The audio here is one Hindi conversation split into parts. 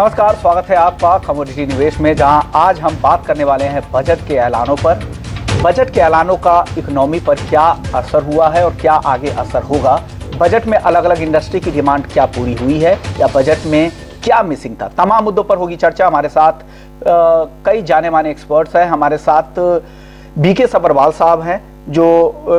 नमस्कार, स्वागत है आपका कमोडिटी निवेश में, जहां आज हम बात करने वाले हैं बजट के ऐलानों पर। बजट के ऐलानों का इकोनॉमी पर क्या असर हुआ है और क्या आगे असर होगा। बजट में अलग अलग इंडस्ट्री की डिमांड क्या पूरी हुई है या बजट में क्या मिसिंग था, तमाम मुद्दों पर होगी चर्चा। हमारे साथ कई जाने माने एक्सपर्ट्स हैं। हमारे साथ बीके सब्रवाल साहब हैं जो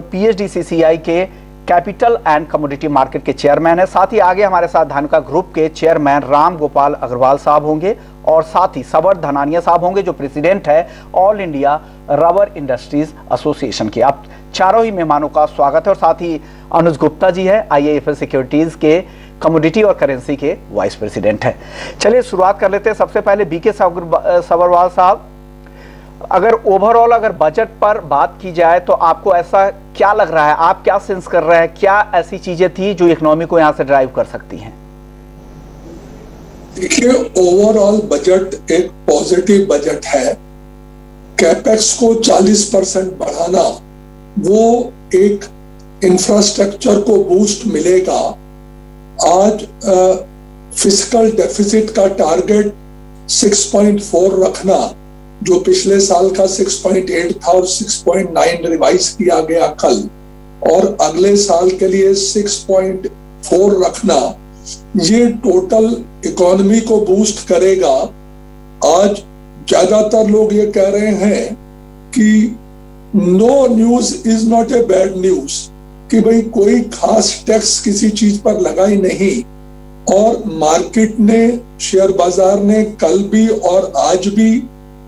पीएचडी सीसीआई के कैपिटल एंड कमोडिटी मार्केट के चेयरमैन है। साथ ही आगे हमारे साथ धानुका ग्रुप के चेयरमैन राम गोपाल अग्रवाल साहब होंगे और साथ ही सवर धनानिया साहब होंगे जो प्रेसिडेंट है all India rubber industries association के। आप चारों ही मेहमानों का स्वागत है। और साथ ही अनुज गुप्ता जी है, आईआईएफएल सिक्योरिटीज के कमोडिटी और करेंसी के वाइस प्रेसिडेंट है। चलिए शुरुआत कर लेते हैं। सबसे पहले बीके सब्रवाल साहब, अगर ओवरऑल अगर बजट पर बात की जाए तो आपको ऐसा क्या लग रहा है, आप क्या सेंस कर रहे हैं, क्या ऐसी चीजें थी जो इकोनॉमी को यहां से ड्राइव कर सकती हैं? देखिए, ओवरऑल बजट एक पॉजिटिव बजट है। कैपेक्स को 40% बढ़ाना, वो एक इंफ्रास्ट्रक्चर को बूस्ट मिलेगा। आज फिस्कल डेफिसिट का टारगेट 6.4 रखना, जो पिछले साल का 6.8 था और 6.9 रिवाइज किया गया कल, और अगले साल के लिए 6.4 रखना, ये टोटल इकोनॉमी को बूस्ट करेगा। आज ज्यादातर लोग ये कह रहे हैं कि no news is not a bad news, कि भाई कोई खास टैक्स किसी चीज पर लगा ही नहीं। और मार्केट ने, शेयर बाजार ने कल भी और आज भी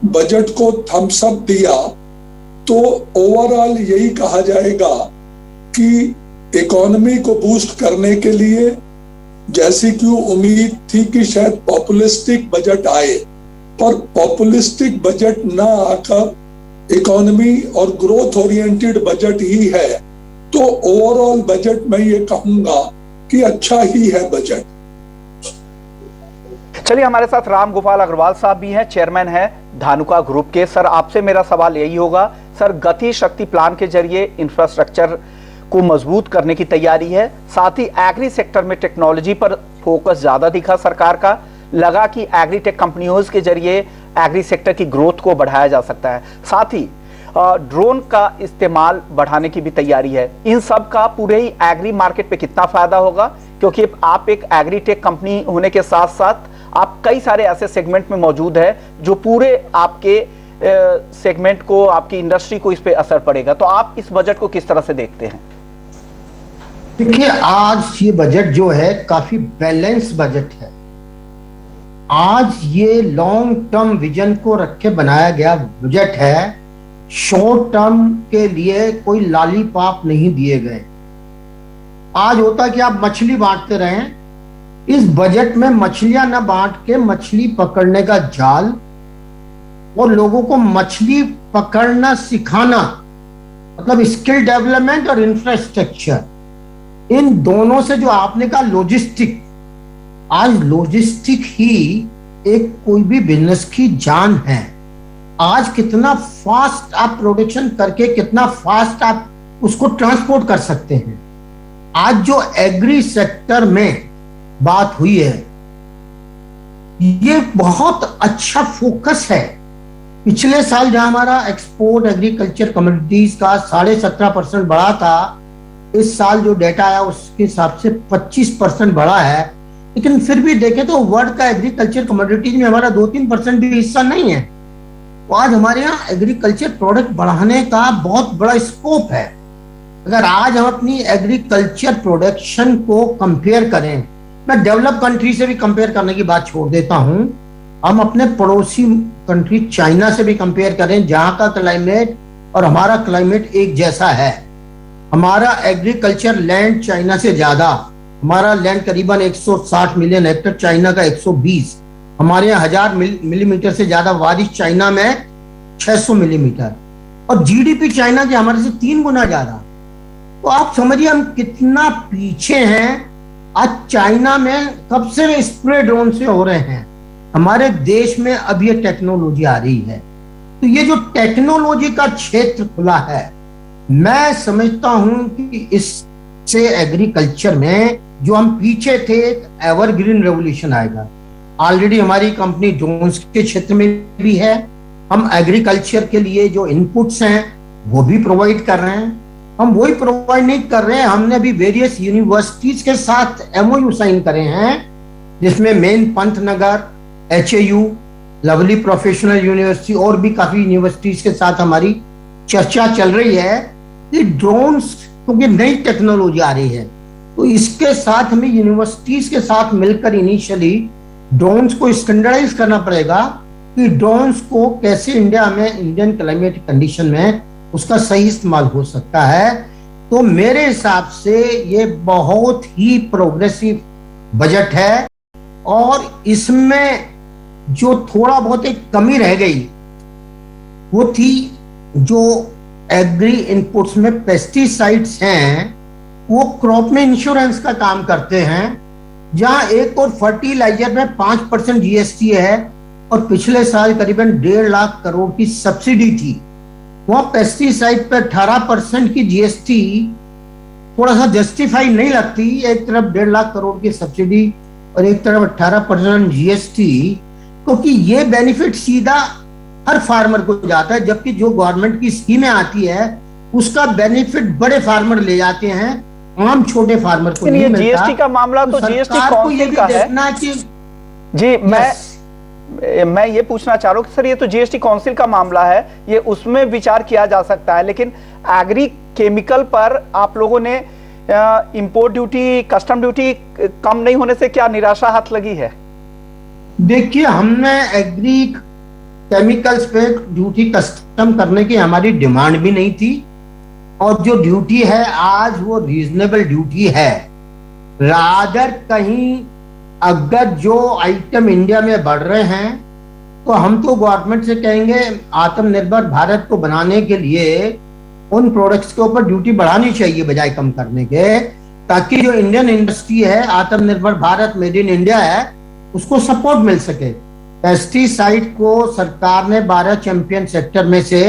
बजट को थम्स अप दिया। तो ओवरऑल यही कहा जाएगा कि इकोनॉमी को बूस्ट करने के लिए, जैसी कि उम्मीद थी कि शायद पॉपुलिस्टिक बजट आए, पर पॉपुलिस्टिक बजट ना आकर इकोनॉमी और ग्रोथ ओरिएंटेड बजट ही है। तो ओवरऑल बजट मैं ये कहूंगा कि अच्छा ही है बजट। चलिए, हमारे साथ राम गोपाल अग्रवाल साहब भी हैं, चेयरमैन है धानुका ग्रुप के। सर, आपसे मेरा सवाल यही होगा, सर गति शक्ति प्लान के जरिए इंफ्रास्ट्रक्चर को मजबूत करने की तैयारी है, साथ ही एग्री सेक्टर में टेक्नोलॉजी पर फोकस ज्यादा दिखा सरकार का। लगा कि एग्रीटेक कंपनियों के जरिए एग्री सेक्टर की ग्रोथ को बढ़ाया जा सकता है। साथ ही ड्रोन का इस्तेमाल बढ़ाने की भी तैयारी है। इन सब का पूरे ही एग्री मार्केट पे कितना फायदा होगा, क्योंकि आप एक एग्रीटेक कंपनी होने के साथ साथ आप कई सारे ऐसे सेगमेंट में मौजूद है जो पूरे आपके सेगमेंट को, आपकी इंडस्ट्री को इस पे असर पड़ेगा। तो आप इस बजट को किस तरह से देखते हैं? देखिए, आज ये बजट जो है काफी बैलेंस बजट है। आज ये लॉन्ग टर्म विजन को रख के बनाया गया बजट है। शॉर्ट टर्म के लिए कोई लॉलीपॉप नहीं दिए गए। आज होता कि आप मछली बांटते रहें, इस बजट में मछलियां न बांट के मछली पकड़ने का जाल और लोगों को मछली पकड़ना सिखाना, मतलब स्किल डेवलपमेंट और इंफ्रास्ट्रक्चर, इन दोनों से जो आपने कहा लॉजिस्टिक, आज लॉजिस्टिक ही एक कोई भी बिजनेस की जान है। आज कितना फास्ट आप प्रोडक्शन करके कितना फास्ट आप उसको ट्रांसपोर्ट कर सकते हैं। आज जो एग्री सेक्टर में बात हुई है, ये बहुत अच्छा फोकस है। पिछले साल जहां हमारा एक्सपोर्ट एग्रीकल्चर कमोडिटीज का 17.5% बढ़ा था, इस साल जो डेटा आया उसके हिसाब से 25% बढ़ा है। लेकिन फिर भी देखें तो वर्ल्ड का एग्रीकल्चर कमोडिटीज में हमारा 2-3% भी हिस्सा नहीं है। तो आज हमारे यहाँ एग्रीकल्चर प्रोडक्ट बढ़ाने का बहुत बड़ा स्कोप है। अगर आज हम अपनी एग्रीकल्चर प्रोडक्शन को कंपेयर करें, मैं डेवलप कंट्री से भी कंपेयर करने की बात छोड़ देता हूं, हम अपने पड़ोसी कंट्री चाइना से भी कंपेयर करें, जहां का क्लाइमेट और हमारा क्लाइमेट एक जैसा है। हमारा एग्रीकल्चर लैंड चाइना से ज्यादा, हमारा लैंड करीबन 160 मिलियन हेक्टर, चाइना का 120। हमारे यहाँ 1000 मिलीमीटर से ज्यादा बारिश, चाइना में 600 मिलीमीटर, और जीडीपी चाइना के हमारे से 3 गुना ज्यादा। तो आप समझिए हम कितना पीछे हैं। आज चाइना में कब से स्प्रे ड्रोन से हो रहे हैं, हमारे देश में अब ये टेक्नोलॉजी आ रही है। तो ये जो टेक्नोलॉजी का क्षेत्र खुला है, मैं समझता हूं कि इससे एग्रीकल्चर में जो हम पीछे थे, एवरग्रीन रेवोल्यूशन आएगा। ऑलरेडी हमारी कंपनी ड्रोन्स के क्षेत्र में भी है। हम एग्रीकल्चर के लिए जो इनपुट्स हैं वो भी प्रोवाइड कर रहे हैं। हम वही प्रोवाइड नहीं कर रहे हैं, हमने भी वेरियस यूनिवर्सिटीज के साथ एमओयू साइन करे हैं, जिसमें main Pantnagar, HAU, Lovely Professional University और भी काफी यूनिवर्सिटीज के साथ हमारी चर्चा चल रही है कि ड्रोन्स, क्योंकि नई टेक्नोलॉजी आ रही है, तो इसके साथ हमें यूनिवर्सिटीज के साथ मिलकर इनिशियली ड्रोन्स को स्टैंडर्डाइज करना पड़ेगा कि ड्रोन्स को कैसे इंडिया में, इंडियन क्लाइमेट कंडीशन में उसका सही इस्तेमाल हो सकता है। तो मेरे हिसाब से ये बहुत ही प्रोग्रेसिव बजट है, और इसमें जो थोड़ा बहुत एक कमी रह गई वो थी जो एग्री इनपुट्स में पेस्टिसाइड्स हैं, वो क्रॉप में इंश्योरेंस का काम करते हैं, जहां एक और फर्टिलाइजर में 5% जीएसटी है और पिछले साल करीबन 1.5 लाख करोड़ की सब्सिडी थी। वहां पेस्टिसाइड पे 18% की जीएसटी थोड़ा सा जस्टिफाई नहीं लगती। एक तरफ 1.5 लाख करोड़ की सब्सिडी और एक तरफ 18% जीएसटी, क्योंकि ये बेनिफिट सीधा हर फार्मर को जाता है, जबकि जो गवर्नमेंट की स्कीमें आती है उसका बेनिफिट बड़े फार्मर ले जाते हैं, आम छोटे फार्मर को नहीं मिलता। जीएसटी का मामला तो जीएसटी काउंसिल का है जी। मैं ये पूछना चाह रहा हूँ कि सर, ये तो जीएसटी काउंसिल का मामला है, ये उसमें विचार किया जा सकता है, लेकिन एग्री केमिकल पर आप लोगों ने इंपोर्ट ड्यूटी, कस्टम ड्यूटी कम नहीं होने से क्या निराशा हाथ लगी है? देखिए, हमने एग्री केमिकल्स पे ड्यूटी कस्टम करने की हमारी डिमांड भी नहीं थी, और जो ड्यूटी है आज वो रीजनेबल ड्यूटी है। रादर कहीं अगर जो आइटम इंडिया में बढ़ रहे हैं तो हम तो गवर्नमेंट से कहेंगे आत्मनिर्भर भारत को बनाने के लिए उन प्रोडक्ट्स के ऊपर ड्यूटी बढ़ानी चाहिए बजाय कम करने के, ताकि जो इंडियन इंडस्ट्री है, आत्मनिर्भर भारत, मेड इन इंडिया है, उसको सपोर्ट मिल सके। पेस्टिसाइड को सरकार ने 12 चैंपियन सेक्टर में से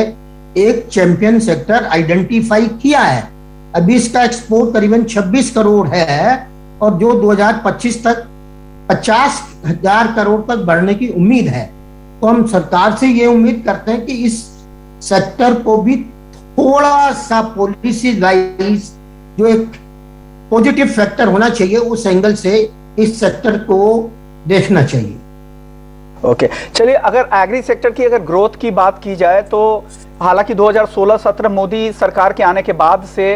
एक चैंपियन सेक्टर आइडेंटिफाई किया है। अभी इसका एक्सपोर्ट करीबन 26 करोड़ है, और जो 2025 तक 50,000 करोड़ तक बढ़ने की उम्मीद है। तो हम सरकार से ये उम्मीद करते हैं कि इस सेक्टर को भी थोड़ा सा पॉलिसी वाइज जो एक पॉजिटिव फैक्टर होना चाहिए, उस एंगल से इस सेक्टर को देखना चाहिए। ओके, चलिए, अगर एग्री सेक्टर की अगर ग्रोथ की बात की जाए तो हालांकि 2016-17 मोदी सरकार के आने के बाद से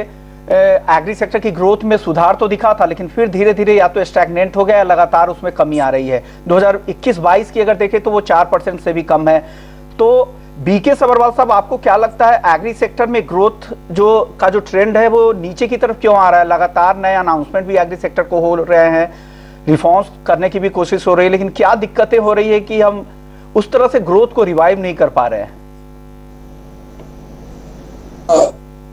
एग्री सेक्टर की ग्रोथ में सुधार तो दिखा था, लेकिन फिर धीरे धीरे या तो स्टैग्नेंट हो गया या लगातार उसमें कमी आ रही है। 2021-22 की अगर देखें तो वो 4% से भी कम है। तो बीके सब्बरवाल साहब, आपको क्या लगता है एग्री सेक्टर में ग्रोथ जो ट्रेंड है वो नीचे की तरफ क्यों आ रहा है? लगातार नए अनाउंसमेंट भी एग्री सेक्टर को हो रहे हैं, रिफॉर्म्स करने की भी कोशिश हो रही है, लेकिन क्या दिक्कतें हो रही है कि हम उस तरह से ग्रोथ को रिवाइव नहीं कर पा रहे हैं?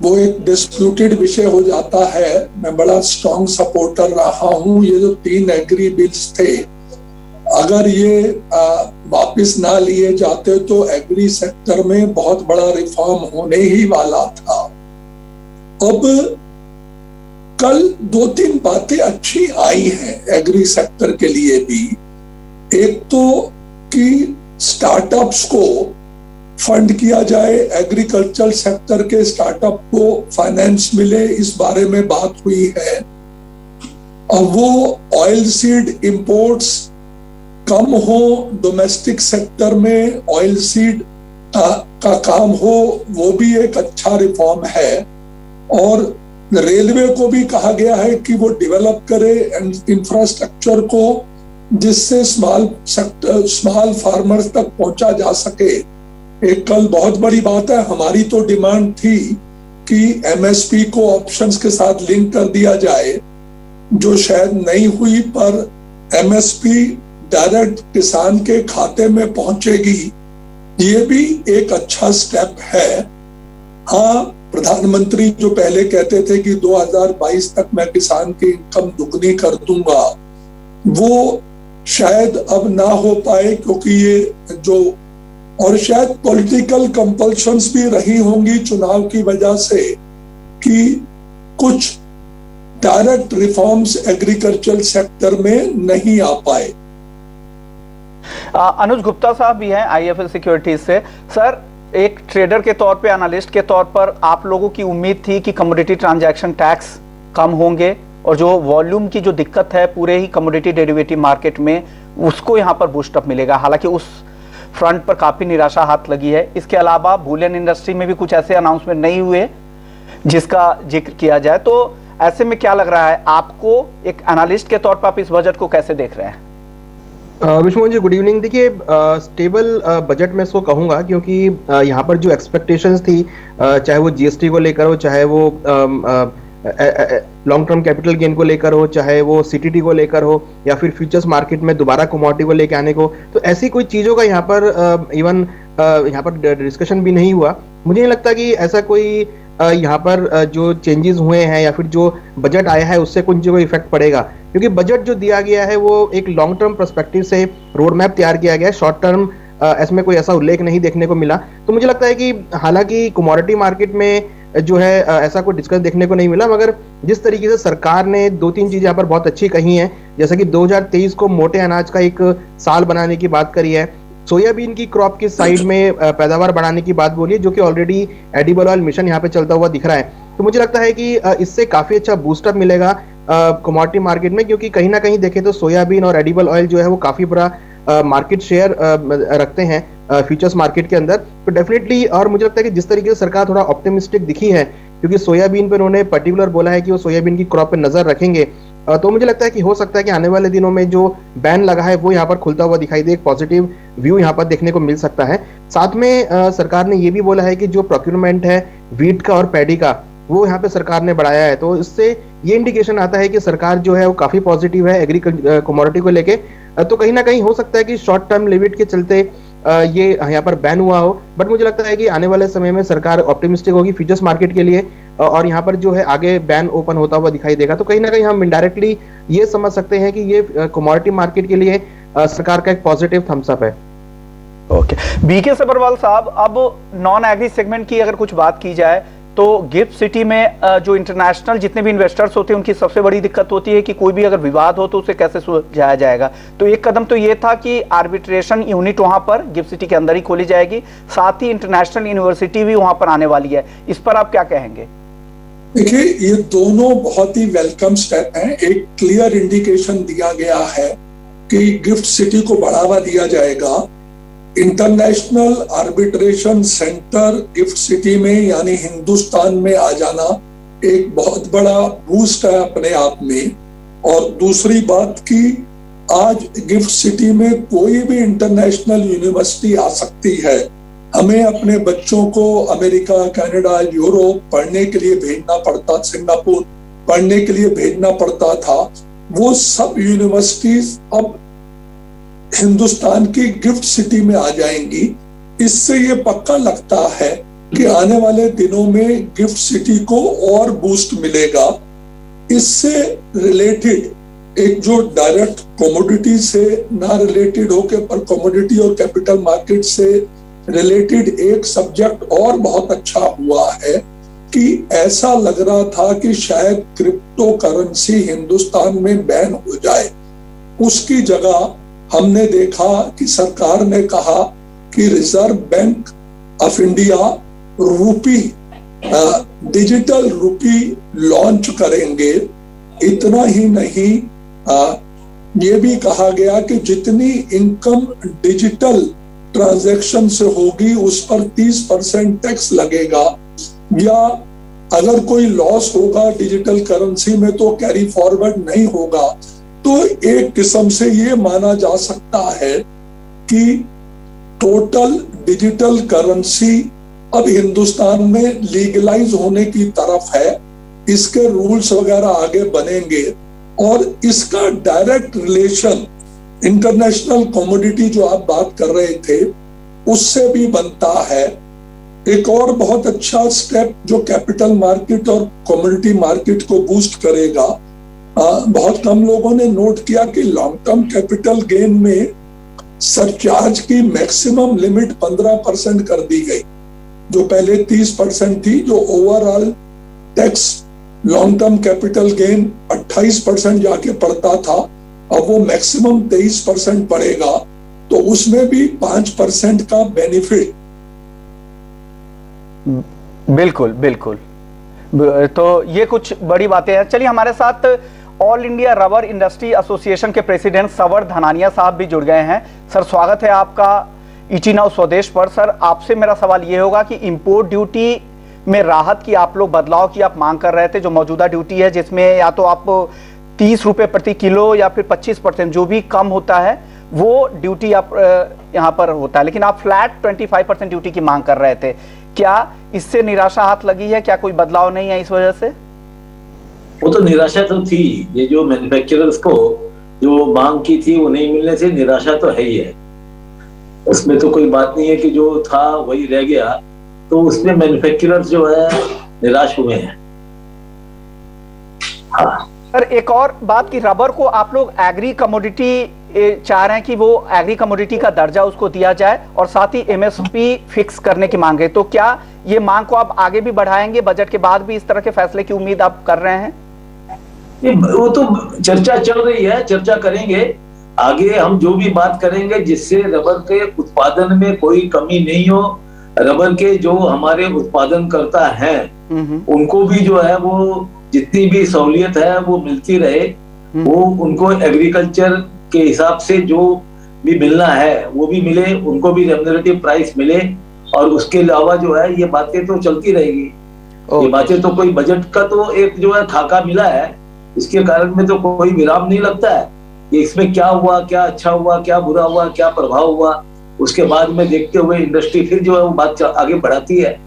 वो एक डिस्प्यूटेड विषय हो जाता है। मैं बड़ा स्ट्रॉन्ग सपोर्टर रहा हूं। ये जो 3 एग्री बिल्स थे, अगर ये वापस ना लिए जाते तो एग्री सेक्टर में बहुत बड़ा रिफॉर्म होने ही वाला था। अब कल 2-3 बातें अच्छी आई हैं एग्री सेक्टर के लिए भी। एक तो कि स्टार्टअप्स को फंड किया जाए, एग्रीकल्चर सेक्टर के स्टार्टअप को फाइनेंस मिले, इस बारे में बात हुई है। और वो ऑयल सीड इंपोर्ट्स कम हो, डोमेस्टिक सेक्टर में ऑयल सीड का काम हो, वो भी एक अच्छा रिफॉर्म है। और रेलवे को भी कहा गया है कि वो डेवलप करे इंफ्रास्ट्रक्चर को, जिससे स्मॉल फार्मर्स तक पहुंचा जा सके। एक कल बहुत बड़ी बात है, हमारी तो डिमांड थी कि एमएसपी को ऑप्शंस के साथ लिंक कर दिया जाए, जो शायद नहीं हुई, पर एमएसपी डायरेक्ट किसान के खाते में पहुंचेगी, ये भी एक अच्छा स्टेप है। हाँ, प्रधानमंत्री जो पहले कहते थे कि 2022 तक मैं किसान की इनकम दुगनी कर दूंगा, वो शायद अब ना हो पाए, क्योंकि ये जो, और शायद पॉलिटिकल कंपल्शंस भी रही होंगी चुनाव की वजह से, कि कुछ डायरेक्ट रिफॉर्म्स एग्रीकल्चर सेक्टर में नहीं आ पाए। अनुज गुप्ता साहब भी हैं आईएफएल सिक्योरिटीज से। सर, एक ट्रेडर के तौर पे, एनालिस्ट के तौर पर आप लोगों की उम्मीद थी कि कमोडिटी ट्रांजैक्शन टैक्स कम होंगे और जो वॉल्यूम की जो दिक्कत है पूरे ही कमोडिटी डेरिवेटिव मार्केट में, उसको यहाँ पर बूस्टअप मिलेगा। हालांकि उस फ्रंट पर काफी निराशा हाथ लगी है। इसके अलावा बुलियन इंडस्ट्री में भी कुछ ऐसे अनाउंसमेंट नहीं हुए जिसका जिक्र किया जाए। तो ऐसे में क्या लग रहा है आपको, एक एनालिस्ट के तौर पर आप इस बजट को कैसे देख रहे हैं? Vishnu ji, good evening. देखिए, स्टेबल बजट में इसको कहूंगा, क्योंकि यहाँ पर जो एक्सपेक्टेशंस थी, चाहे वो जीएसटी को लेकर हो, चाहे वो लॉन्ग टर्म कैपिटल गेन को लेकर हो, चाहे वो सीटीटी को लेकर हो, या फिर फ्यूचर्स मार्केट में दोबारा कमोडिटी को लेकर आने को, तो ऐसी कोई चीजों का यहाँ पर इवन यहाँ पर डिस्कशन भी नहीं हुआ। मुझे नहीं लगता कि ऐसा कोई यहाँ पर जो चेंजेस हुए हैं या फिर जो बजट आया है उससे कुछ कोई इफेक्ट पड़ेगा, क्योंकि बजट जो दिया गया है वो एक लॉन्ग टर्म पर्सपेक्टिव से रोड मैप तैयार किया गया है। शॉर्ट टर्म इसमें कोई ऐसा उल्लेख नहीं देखने को मिला। तो मुझे लगता है कि हालांकि कमोडिटी मार्केट में जो है ऐसा कोई डिस्कस देखने को नहीं मिला, मगर जिस तरीके से सरकार ने 2-3 चीजें यहाँ पर बहुत अच्छी कही हैं, जैसा कि 2023 को मोटे अनाज का एक साल बनाने की बात करी है, सोयाबीन की क्रॉप की साइड में पैदावार बढ़ाने की बात बोली है, जो कि ऑलरेडी एडिबल ऑयल मिशन यहाँ पे चलता हुआ दिख रहा है। तो मुझे लगता है कि इससे काफी अच्छा बूस्टअप मिलेगा कमोडिटी मार्केट में, क्योंकि कहीं ना कहीं देखें तो सोयाबीन और एडिबल ऑयल जो है वो काफी बड़ा मार्केट शेयर रखते हैं फ्यूचर्स मार्केट के अंदर। तो डेफिनेटली, और मुझे लगता है कि जिस तरीके से सरकार थोड़ा ऑप्टिमिस्टिक दिखी है, क्योंकि सोयाबीन पे उन्होंने पर्टिकुलर बोला है कि वो सोयाबीन की क्रॉप पे नजर रखेंगे, तो मुझे लगता है कि हो सकता है कि आने वाले दिनों में जो बैन लगा है वो यहाँ पर खुलता हुआ दिखाई दे, एक पॉजिटिव व्यू यहाँ पर देखने को मिल सकता है। साथ में सरकार ने ये भी बोला है कि जो प्रोक्यूरमेंट है वीट का और पैडी का, वो यहाँ पे सरकार ने बढ़ाया है। तो इससे ये इंडिकेशन आता है कि सरकार जो है वो काफी पॉजिटिव है एग्री कमोडिटी को लेके। तो कहीं ना कहीं हो सकता है कि शॉर्ट टर्म लिमिट के चलते ये यहाँ पर बैन हुआ हो, बट मुझे लगता है कि आने वाले समय में सरकार ऑप्टिमिस्टिक होगी फ्यूचर्स मार्केट के लिए, और यहाँ पर जो है आगे बैन ओपन होता हुआ दिखाई देगा। तो कहीं ना कहीं हम इनडायरेक्टली ये समझ सकते हैं कि ये कमोडिटी मार्केट के लिए सरकार का एक पॉजिटिव थम्स अप है। ओके, बीके सब्रवाल साहब, अब नॉन एग्री सेगमेंट की अगर कुछ बात की जाए तो गिफ्ट सिटी में जो इंटरनेशनल जितने भी इन्वेस्टर्स होते हैं उनकी सबसे बड़ी दिक्कत होती है कि कोई भी अगर विवाद हो तो उसे कैसे सुलझाया जाएगा। तो एक कदम तो ये था कि आर्बिट्रेशन यूनिट वहां पर गिफ्ट सिटी के अंदर ही खोली जाएगी, साथ ही इंटरनेशनल यूनिवर्सिटी भी वहां पर आने वाली है। इस पर आप क्या कहेंगे? देखिए, ये दोनों बहुत ही वेलकम स्टेप हैं। एक क्लियर इंडिकेशन दिया गया है कि गिफ्ट सिटी को बढ़ावा दिया जाएगा। International arbitration centre gift city में यानी हिंदुस्तान में आ जाना एक बहुत बड़ा बूस्ट है अपने आप में। और दूसरी बात कि आज गिफ्ट सिटी में कोई भी इंटरनेशनल यूनिवर्सिटी आ सकती है। हमें अपने बच्चों को अमेरिका, कनाडा, यूरोप पढ़ने के लिए भेजना पड़ता, सिंगापुर पढ़ने के लिए भेजना पड़ता था, वो सब यूनिवर्सिटीज अब हिंदुस्तान की गिफ्ट सिटी में आ जाएंगी। इससे ये पक्का लगता है कि आने वाले दिनों में गिफ्ट सिटी को और बूस्ट मिलेगा। इससे रिलेटेड एक जो डायरेक्ट कमोडिटी से ना रिलेटेड होकर पर कमोडिटी और कैपिटल मार्केट से रिलेटेड एक सब्जेक्ट और बहुत अच्छा हुआ है कि ऐसा लग रहा था कि शायद क्रिप्टो करेंसी हिंदुस्तान में बैन हो जाए। उसकी जगह हमने देखा कि सरकार ने कहा कि रिजर्व बैंक ऑफ इंडिया रूपी डिजिटल रूपी लॉन्च करेंगे। इतना ही नहीं, ये भी कहा गया कि जितनी इनकम डिजिटल ट्रांजैक्शन से होगी उस पर 30% टैक्स लगेगा, या अगर कोई लॉस होगा डिजिटल करेंसी में तो कैरी फॉरवर्ड नहीं होगा। तो एक किस्म से ये माना जा सकता है कि टोटल डिजिटल करेंसी अब हिंदुस्तान में लीगलाइज होने की तरफ है। इसके रूल्स वगैरह आगे बनेंगे और इसका डायरेक्ट रिलेशन इंटरनेशनल कमोडिटी जो आप बात कर रहे थे उससे भी बनता है। एक और बहुत अच्छा स्टेप जो कैपिटल मार्केट और कमोडिटी मार्केट को बूस्ट करेगा। बहुत कम लोगों ने नोट किया कि लॉन्ग टर्म कैपिटल गेन में सरचार्ज की मैक्सिमम लिमिट 15% कर दी गई, जो पहले 30% थी। जो overall tax long term capital gain 28% जाके पड़ता था, अब वो मैक्सिमम 23% पड़ेगा। तो उसमें भी 5% का बेनिफिट। बिल्कुल बिल्कुल। तो ये कुछ बड़ी बातें हैं। चलिए, हमारे साथ all India rubber industry association के प्रेसिडेंट सवर धनानिया साहब भी जुड़ गए हैं। सर, स्वागत है आपका ईटी नाउ स्वदेश पर। सर, आपसे मेरा सवाल ये होगा कि इंपोर्ट ड्यूटी में राहत की आप लोग, बदलाव की आप मांग कर रहे थे, जो मौजूदा ड्यूटी है जिसमें या तो आप 30 रुपए प्रति किलो या फिर 25% जो भी कम होता है वो ड्यूटी आप यहाँ पर होता है, लेकिन आप फ्लैट 25% ड्यूटी की मांग कर रहे थे। क्या इससे निराशा हाथ लगी है? क्या कोई बदलाव नहीं है इस वजह से? वो तो निराशा तो थी, ये जो मैन्युफैक्चरर्स को जो मांग की थी वो नहीं मिलने से निराशा तो है ही है। उसमें तो कोई बात नहीं है कि जो था वही रह गया, तो उसमें मैन्युफैक्चरर्स जो है निराश हुए हैं। हाँ सर, एक और बात कि रबर को आप लोग एग्री कमोडिटी चाह रहे हैं कि वो एग्री कमोडिटी का दर्जा उसको दिया जाए और साथ ही एमएसपी फिक्स करने की मांग है। तो क्या ये मांग को आप आगे भी बढ़ाएंगे? बजट के बाद भी इस तरह के फैसले की उम्मीद आप कर रहे हैं? वो तो चर्चा चल रही है, चर्चा करेंगे आगे। हम जो भी बात करेंगे जिससे रबर के उत्पादन में कोई कमी नहीं हो, रबर के जो हमारे उत्पादन करता है उनको भी जो है वो जितनी भी सहूलियत है वो मिलती रहे, वो उनको एग्रीकल्चर के हिसाब से जो भी मिलना है वो भी मिले, उनको भी रेम्युनरेटिव प्राइस मिले। और उसके अलावा जो है ये बातें तो चलती रहेगी। ये बातें तो कोई बजट का तो एक जो है खाका मिला है, इसके कारण में तो कोई विराम नहीं लगता है कि इसमें क्या हुआ, क्या अच्छा हुआ, क्या बुरा हुआ, क्या प्रभाव हुआ। उसके बाद में देखते हुए इंडस्ट्री फिर जो है वो बात आगे बढ़ाती है।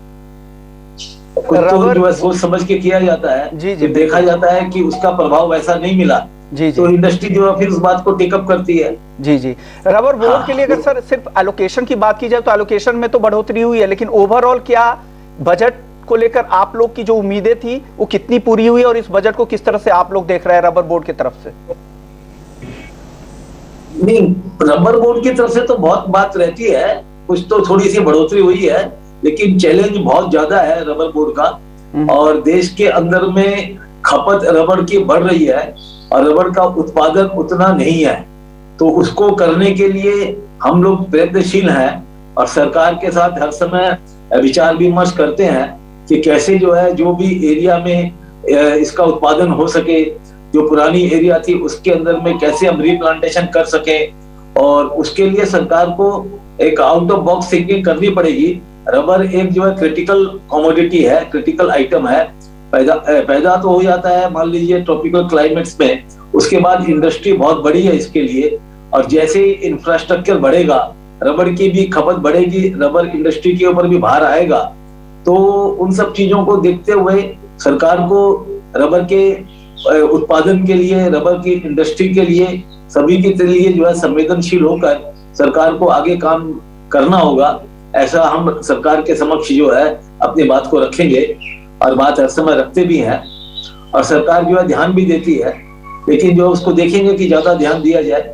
कुछ तो जो है सोच समझ के किया जाता है, जी, देखा जाता है कि उसका प्रभाव वैसा नहीं मिला, जी, तो इंडस्ट्री जो है फिर उस बात को टेकअप करती है। जी जी। रबर बोर्ड के लिए अगर सर सिर्फ एलोकेशन की बात की जाए तो एलोकेशन में तो बढ़ोतरी हुई है, लेकिन ओवरऑल क्या बजट को लेकर आप लोग की जो उम्मीदें थी वो कितनी पूरी हुई और इस बजट को किस तरह से आप लोग देख रहे हैं रबर बोर्ड की तरफ से? नहीं, रबर बोर्ड की तरफ से तो बहुत बात रहती है, कुछ तो थोड़ी सी बढ़ोतरी हुई है, लेकिन चैलेंज बहुत ज्यादा है रबर बोर्ड का। और देश के अंदर में खपत रबर की बढ़ रही है और रबर का उत्पादन उतना नहीं है, तो उसको करने के लिए हम लोग प्रयत्नशील हैं और सरकार के साथ हर समय विचार विमर्श करते हैं कि कैसे जो है जो भी एरिया में इसका उत्पादन हो सके, जो पुरानी एरिया थी उसके अंदर में कैसे हम रिप्लांटेशन कर सके। और उसके लिए सरकार को एक आउट ऑफ बॉक्स थिंकिंग करनी पड़ेगी। रबर एक जो है क्रिटिकल कमोडिटी है, क्रिटिकल आइटम है, पैदा तो हो जाता है मान लीजिए ट्रॉपिकल क्लाइमेट्स में, उसके बाद इंडस्ट्री बहुत बड़ी है इसके लिए, और जैसे ही इंफ्रास्ट्रक्चर बढ़ेगा रबर की भी खपत बढ़ेगी, रबर इंडस्ट्री के ऊपर भी भार आएगा। तो उन सब चीजों को देखते हुए सरकार को रबर के उत्पादन के लिए, रबर की इंडस्ट्री के लिए, सभी के लिए जो है संवेदनशील होकर सरकार को आगे काम करना होगा। ऐसा हम सरकार के समक्ष जो है अपनी बात को रखेंगे और बात हर समय रखते भी हैं, और सरकार जो है ध्यान भी देती है, लेकिन जो उसको देखेंगे कि ज्यादा ध्यान दिया जाए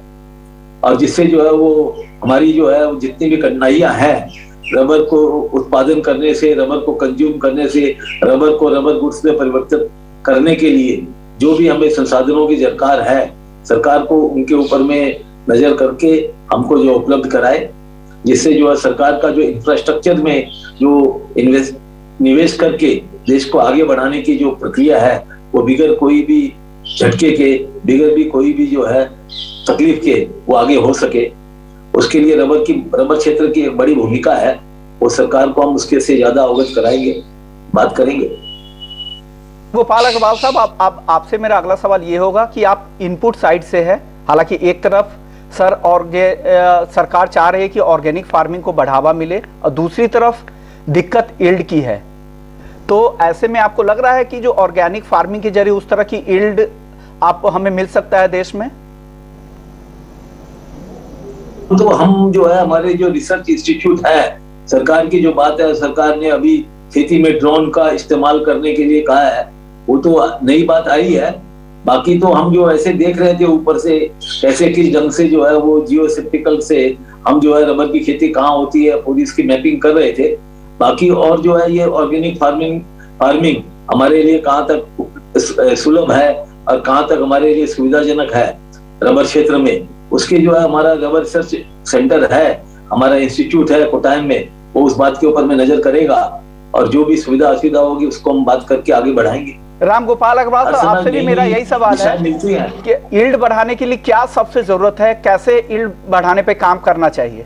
और जिससे जो है वो हमारी जो है जितनी भी कठिनाइयां हैं रबर को उत्पादन करने से, रबर को कंज्यूम करने से, रबर को रबर गुड्स में परिवर्तित करने के लिए जो भी हमें संसाधनों की दरकार है, सरकार को उनके ऊपर में नजर करके हमको जो उपलब्ध कराए, जिससे जो है सरकार का जो इंफ्रास्ट्रक्चर में जो निवेश करके देश को आगे बढ़ाने की जो प्रक्रिया है वो बिगड़ कोई भी झटके के, बिगड़ भी कोई भी जो है तकलीफ के वो आगे हो सके। उसके लिए रबर क्षेत्र की एक बड़ी भूमिका है, वो सरकार को हम उसके से ज्यादा अवगत कराएंगे, बात करेंगे। गोपाल अग्रवाल साहब, आपसे मेरा अगला सवाल ये होगा कि आप इनपुट साइड से है, हालांकि एक तरफ सर और सरकार चाह रही है कि ऑर्गेनिक फार्मिंग को बढ़ावा मिले और दूसरी तरफ दिक्कत यील्ड की है, तो ऐसे में आपको लग रहा है कि जो ऑर्गेनिक फार्मिंग के जरिए उस तरह की यील्ड आप हमें मिल सकता है देश में? तो हम जो है हमारे जो रिसर्च इंस्टीट्यूट है, सरकार की जो बात है, सरकार ने अभी खेती में ड्रोन का इस्तेमाल करने के लिए कहा है, वो तो नई बात आई है। बाकी तो हम जो ऐसे देख रहे थे ऊपर से कैसे किस ढंग से जो है वो जियो सिप्टिकल से हम जो है रबर की खेती कहाँ होती है पूरी इसकी मैपिंग कर रहे थे। बाकी और जो है ये ऑर्गेनिक फार्मिंग हमारे लिए कहाँ तक सुलभ है और कहाँ तक हमारे लिए सुविधाजनक है रबर क्षेत्र में, उसके जो है हमारा रबर रिसर्च सेंटर है, हमारा इंस्टीट्यूट है कोटायम में, वो उस बात के ऊपर में नजर करेगा और जो भी सुविधा असुविधा होगी उसको हम बात करके आगे बढ़ाएंगे। राम गोपाल अग्रवाल साहब, आपसे भी मेरा यही सवाल है कि यील्ड बढ़ाने के लिए क्या सबसे जरूरत है, कैसे यील्ड बढ़ाने पे काम करना चाहिए?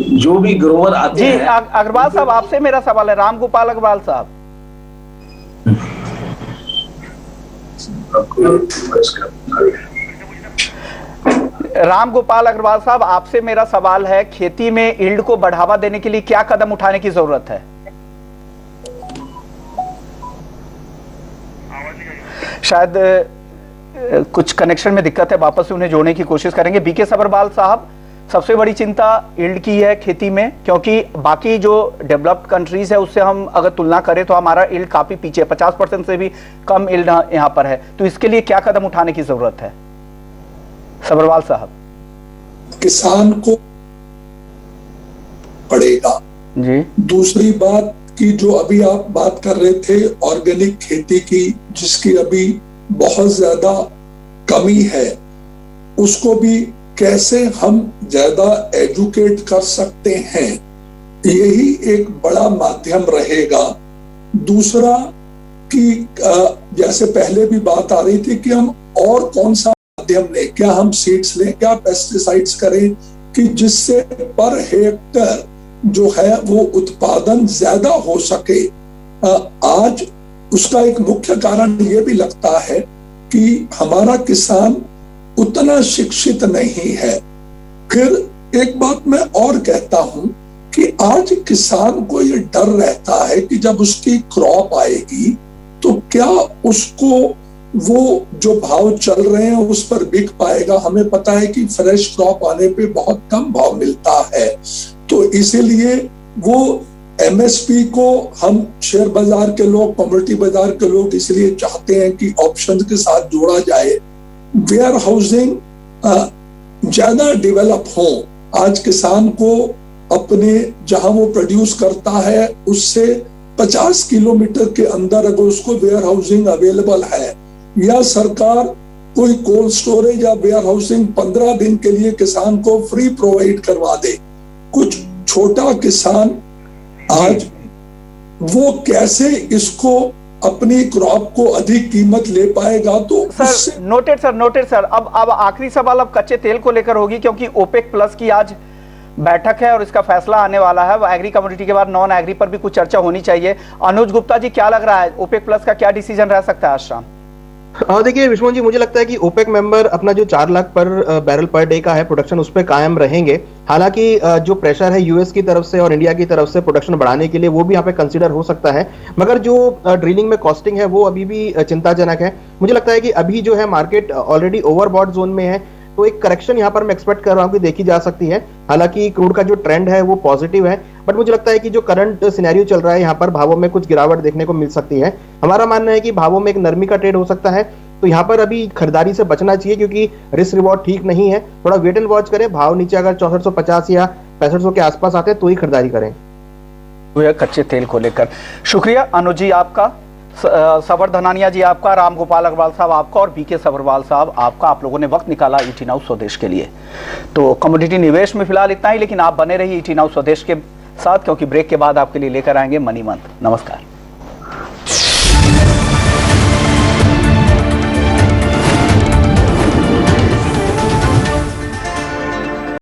जो भी ग्रोवर आते हैं। अग्रवाल साहब, आपसे मेरा सवाल है, राम गोपाल अग्रवाल साहब। राम गोपाल अग्रवाल साहब, आपसे मेरा सवाल है, खेती में यील्ड को बढ़ावा देने के लिए क्या कदम उठाने की जरूरत है? शायद कुछ कनेक्शन में दिक्कत है, वापस से उन्हें जोड़ने की कोशिश करेंगे। बीके सब्रवाल साहब, सबसे बड़ी चिंता यील्ड की है खेती में, क्योंकि बाकी जो डेवलप्ड कंट्रीज है उससे हम अगर तुलना करें तो हमारा यील्ड काफी पीछे, 50% से भी कम यील्ड यहाँ पर है। तो इसके लिए क्या कदम उठाने की जरूरत है सब्रवाल साहब? किसान को पड़ेगा जी। दूसरी बात की जो अभी आप बात कर रहे थे ऑर्गेनिक खेती की, जिसकी अभी बहुत ज्यादा कमी है, उसको भी कैसे हम ज्यादा एजुकेट कर सकते हैं, यही एक बड़ा माध्यम रहेगा। दूसरा कि जैसे पहले भी बात आ रही थी कि हम और कौन सा माध्यम लें, क्या हम सीड्स लें, क्या पेस्टिसाइड्स करें कि जिससे पर हेक्टर जो है वो उत्पादन ज्यादा हो सके। आज उसका एक मुख्य कारण ये भी लगता है कि हमारा किसान उतना शिक्षित नहीं है। फिर एक बात मैं और कहता हूं कि आज किसान को ये डर रहता है कि जब उसकी क्रॉप आएगी तो क्या उसको वो जो भाव चल रहे हैं उस पर बिक पाएगा। हमें पता है कि फ्रेश क्रॉप आने पे बहुत कम भाव मिलता है, तो इसीलिए वो एमएसपी को हम शेयर बाजार के लोग, कमोडिटी बाजार के लोग इसलिए चाहते हैं कि ऑप्शन के साथ जोड़ा जाए। वेयर हाउसिंग ज्यादा डेवलप हो, आज किसान को अपने जहां वो प्रोड्यूस करता है उससे 50 किलोमीटर के अंदर अगर उसको वेयर हाउसिंग अवेलेबल है, या सरकार कोई कोल्ड स्टोरेज या वेयर हाउसिंग 15 दिन के लिए किसान को फ्री प्रोवाइड करवा दे। कुछ छोटा किसान आज वो कैसे इसको अपनी क्रॉप को अधिक कीमत ले पाएगा। तो सर नोटेड सर। अब आखिरी सवाल अब कच्चे तेल को लेकर होगी, क्योंकि ओपेक प्लस की आज बैठक है और इसका फैसला आने वाला है। एग्री कमोडिटी के बाद नॉन एग्री पर भी कुछ चर्चा होनी चाहिए। अनुज गुप्ता जी, क्या लग रहा है, ओपेक प्लस का क्या डिसीजन रह सकता है आज शाम? देखिए विश्वमोहन जी, मुझे लगता है कि ओपेक मेंबर अपना जो 4 लाख पर बैरल पर डे का है प्रोडक्शन, उस पर कायम रहेंगे। हालांकि जो प्रेशर है यूएस की तरफ से और इंडिया की तरफ से प्रोडक्शन बढ़ाने के लिए, वो भी यहाँ पे कंसीडर हो सकता है, मगर जो ड्रिलिंग में कॉस्टिंग है वो अभी भी चिंताजनक है। मुझे लगता है कि अभी जो है मार्केट ऑलरेडी ओवरबॉट जोन में है, तो एक करेक्शन यहाँ पर मैं एक्सपेक्ट कर रहा हूँ कि देखी जा सकती है। हालांकि क्रूड का जो ट्रेंड है वो पॉजिटिव है, बट मुझे लगता है कि जो करंट सिनेरियो चल रहा है यहाँ पर भावों में कुछ गिरावट देखने को मिल सकती है। हमारा मानना है कि भावों में एक नरमी का ट्रेड हो सकता है, तो यहाँ पर अभी खरीदारी से बचना चाहिए, क्योंकि रिस्क रिवॉर्ड ठीक नहीं है। थोड़ा वेट एंड वॉच करें, भाव नीचे अगर 6450 या 6500 के आसपास आते हैं तो ही खरीदारी करें। कच्चे तेल को लेकर शुक्रिया अनुज जी आपका, सबर धनानिया जी आपका, राम गोपाल अग्रवाल साहब आपका और बीके सब्रवाल साहब आपका। आप लोगों ने वक्त निकाला ईटी नाउ स्वदेश के लिए। तो कमोडिटी निवेश में फिलहाल इतना ही, लेकिन आप बने रहिए ईटी नाउ स्वदेश के साथ, क्योंकि ब्रेक के बाद आपके लिए लेकर आएंगे मनी मंत्र। नमस्कार।